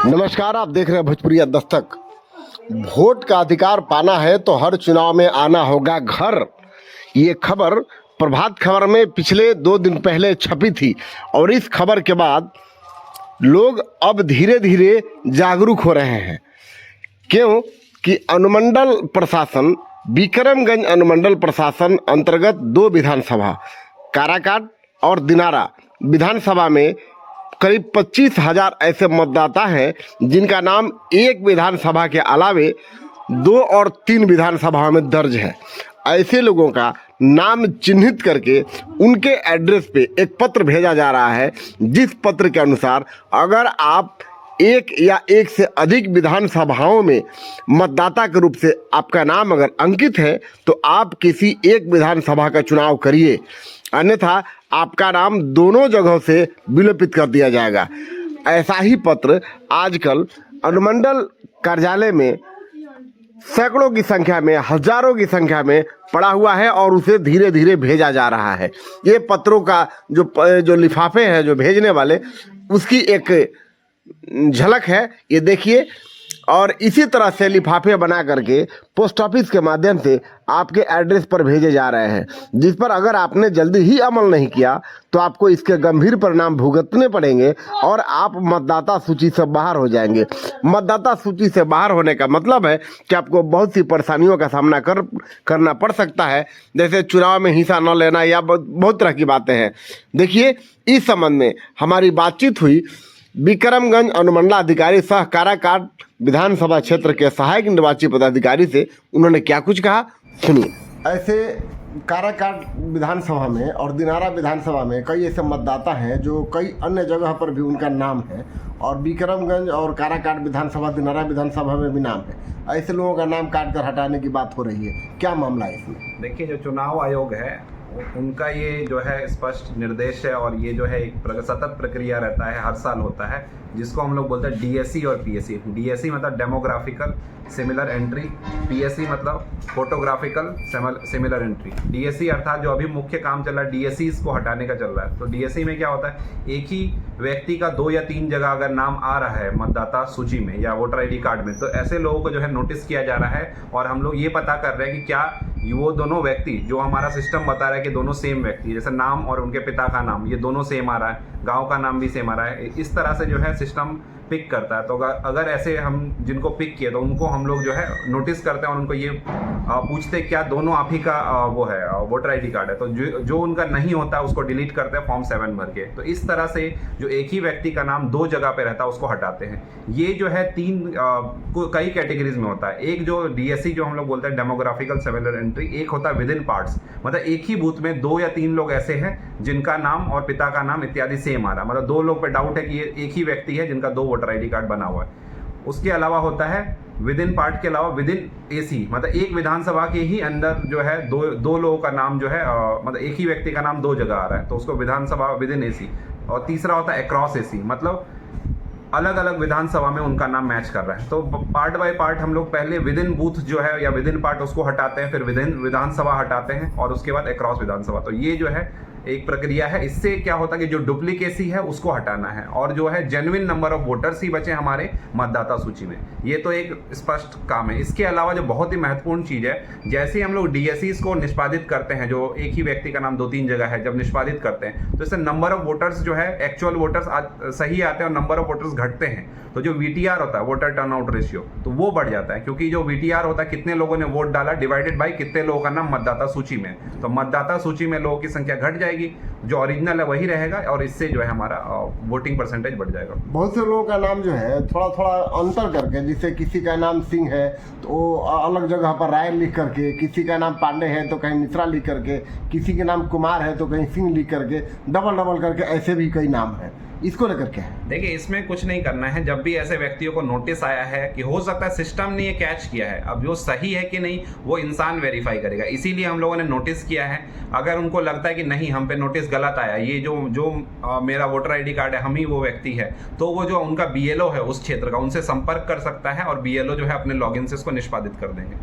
नमस्कार, आप देख रहे हैं भोजपुरिया दस्तक। वोट का अधिकार पाना है तो हर चुनाव में आना होगा घर। ये खबर प्रभात खबर में पिछले 2 दिन पहले छपी थी और इस खबर के बाद लोग अब धीरे धीरे जागरूक हो रहे हैं। क्यों कि अनुमंडल प्रशासन, विक्रमगंज अनुमंडल प्रशासन अंतर्गत 2 विधानसभा काराकाट और दिनारा विधानसभा में करीब 25,000 ऐसे मतदाता हैं जिनका नाम एक विधानसभा के अलावे 2 और 3 विधानसभाओं में दर्ज है। ऐसे लोगों का नाम चिन्हित करके उनके एड्रेस पे एक पत्र भेजा जा रहा है, जिस पत्र के अनुसार अगर आप एक या एक से अधिक विधानसभाओं में मतदाता के रूप से आपका नाम अगर अंकित है तो आप किसी एक विधानसभा का चुनाव करिए, अन्यथा आपका नाम दोनों जगहों से विलोपित कर दिया जाएगा। ऐसा ही पत्र आजकल अनुमंडल कार्यालय में सैकड़ों की संख्या में, हजारों की संख्या में पड़ा हुआ है और उसे धीरे धीरे भेजा जा रहा है। ये पत्रों का जो लिफाफे हैं जो भेजने वाले, उसकी एक झलक है, ये देखिए। और इसी तरह से लिफाफे बना करके पोस्ट ऑफिस के माध्यम से आपके एड्रेस पर भेजे जा रहे हैं, जिस पर अगर आपने जल्दी ही अमल नहीं किया तो आपको इसके गंभीर परिणाम भुगतने पड़ेंगे और आप मतदाता सूची से बाहर हो जाएंगे। मतदाता सूची से बाहर होने का मतलब है कि आपको बहुत सी परेशानियों का सामना करना पड़ सकता है, जैसे चुनाव में हिस्सा न लेना या बहुत तरह की बातें हैं। देखिए, इस संबंध में हमारी बातचीत हुई विक्रमगंज अनुमंडलाधिकारी सह काराकाट विधानसभा क्षेत्र के सहायक निर्वाची पदाधिकारी से। उन्होंने क्या कुछ कहा, सुनिए। ऐसे काराकाट विधानसभा में और दिनारा विधानसभा में कई ऐसे मतदाता हैं जो कई अन्य जगह पर भी उनका नाम है और विक्रमगंज और काराकाट विधानसभा, दिनारा विधानसभा में भी नाम है। ऐसे लोगों का नाम काट कर हटाने की बात हो रही है, क्या मामला है इसमें? देखिए, जो चुनाव आयोग है उनका ये जो है स्पष्ट निर्देश है और ये जो है एक सतत प्रक्रिया रहता है, हर साल होता है, जिसको हम लोग बोलते हैं डीएससी और पीएससी। डीएससी मतलब डेमोग्राफिकल सिमिलर एंट्री, पीएससी मतलब फोटोग्राफिकल सिमिलर एंट्री। डीएससी अर्थात जो अभी मुख्य काम चल रहा है, डीएससी को हटाने का चल रहा है। तो डीएससी में क्या होता है, एक ही व्यक्ति का 2 या 3 जगह अगर नाम आ रहा है मतदाता सूची में या वोटर आईडी कार्ड में, तो ऐसे लोगों को जो है नोटिस किया जा रहा है और हम लोग ये पता कर रहे हैं कि क्या वो दोनों व्यक्ति, जो हमारा सिस्टम बता रहा है कि दोनों सेम व्यक्ति, जैसे नाम और उनके पिता का नाम ये दोनों सेम आ रहा है, गांव का नाम भी सेम आ रहा है, इस तरह से जो है सिस्टम पिक करता है। तो अगर ऐसे हम जिनको पिक किए तो उनको हम लोग जो है नोटिस करते हैं और उनको ये पूछते हैं क्या दोनों आप ही का वो है वोटर आईडी कार्ड है। तो जो उनका नहीं होता है उसको डिलीट करते हैं फॉर्म 7 भर के। तो इस तरह से जो एक ही व्यक्ति का नाम 2 जगह पे रहता है उसको हटाते हैं। ये जो है 3 कई कैटेगरीज में होता है। एक जो डीएससी जो हम लोग बोलते हैं डेमोग्राफिकल सिमिलर एंट्री, एक होता है विद इन पार्ट्स, मतलब एक ही बूथ में 2 या 3 लोग ऐसे हैं जिनका नाम और पिता का नाम इत्यादि सेम आ रहा है, मतलब 2 लोग पे डाउट है कि ये एक ही व्यक्ति है जिनका 2 वोटर आईडी कार्ड बना हुआ है। उसके अलावा होता है विद इन पार्ट के अलावा विद इन एसी, मतलब एक विधानसभा के ही अंदर जो है दो लोगों का नाम जो है मतलब एक ही व्यक्ति का नाम 2 जगह आ रहा है, तो उसको विधानसभा विद इन एसी। और तीसरा होता है अक्रॉस एसी, मतलब अलग अलग विधानसभा में उनका नाम मैच कर रहा है। तो पार्ट बाय पार्ट हम लोग पहले विद इन बूथ जो है या विद इन पार्ट उसको हटाते हैं, फिर विद इन विधानसभा हटाते हैं और उसके बाद अक्रॉस विधानसभा। तो ये जो है एक प्रक्रिया है। इससे क्या होता है कि जो डुप्लीकेसी है उसको हटाना है और जो है जेन्युइन नंबर ऑफ वोटर्स ही बचे हमारे मतदाता सूची में। ये तो एक स्पष्ट काम है। इसके अलावा जो बहुत ही महत्वपूर्ण चीज है, जैसे ही हम लोग डीएससी को निष्पादित करते हैं, जो एक ही व्यक्ति का नाम 2-3 जगह है, जब निष्पादित करते हैं तो इससे नंबर ऑफ वोटर्स जो है एक्चुअल वोटर्स सही आते हैं और नंबर ऑफ वोटर्स घटते हैं। तो जो वीटीआर होता है, वोटर टर्नआउट रेशियो, तो वो बढ़ जाता है, क्योंकि जो वीटीआर होता है कितने लोगों ने वोट डाला डिवाइडेड बाई कितने लोगों का नाम मतदाता सूची में, तो मतदाता सूची में लोगों की संख्या घट जाएगी, जो ओरिजिनल है वही रहेगा और इससे जो है हमारा वोटिंग परसेंटेज बढ़ जाएगा। बहुत से लोगों का नाम जो है थोड़ा थोड़ा अंतर करके, जिससे किसी का नाम सिंह है तो अलग जगह पर राय लिख करके, किसी का नाम पांडे है तो कहीं मिश्रा लिख करके, किसी के नाम कुमार है तो कहीं सिंह लिख करके, डबल करके ऐसे भी कई नाम है। इसको लेकर क्या है? देखिए, इसमें कुछ नहीं करना है। जब भी ऐसे व्यक्तियों को नोटिस आया है कि हो सकता है सिस्टम ने ये कैच किया है, अब जो सही है कि नहीं वो इंसान वेरीफाई करेगा, इसीलिए हम लोगों ने नोटिस किया है। अगर उनको लगता है कि नहीं हम पे नोटिस गलत आया, ये जो मेरा वोटर आईडी कार्ड है हम ही वो व्यक्ति है, तो वो जो उनका बीएलओ है उस क्षेत्र का, उनसे संपर्क कर सकता है और बीएलओ जो है अपने लॉगिन से इसको निष्पादित कर देंगे।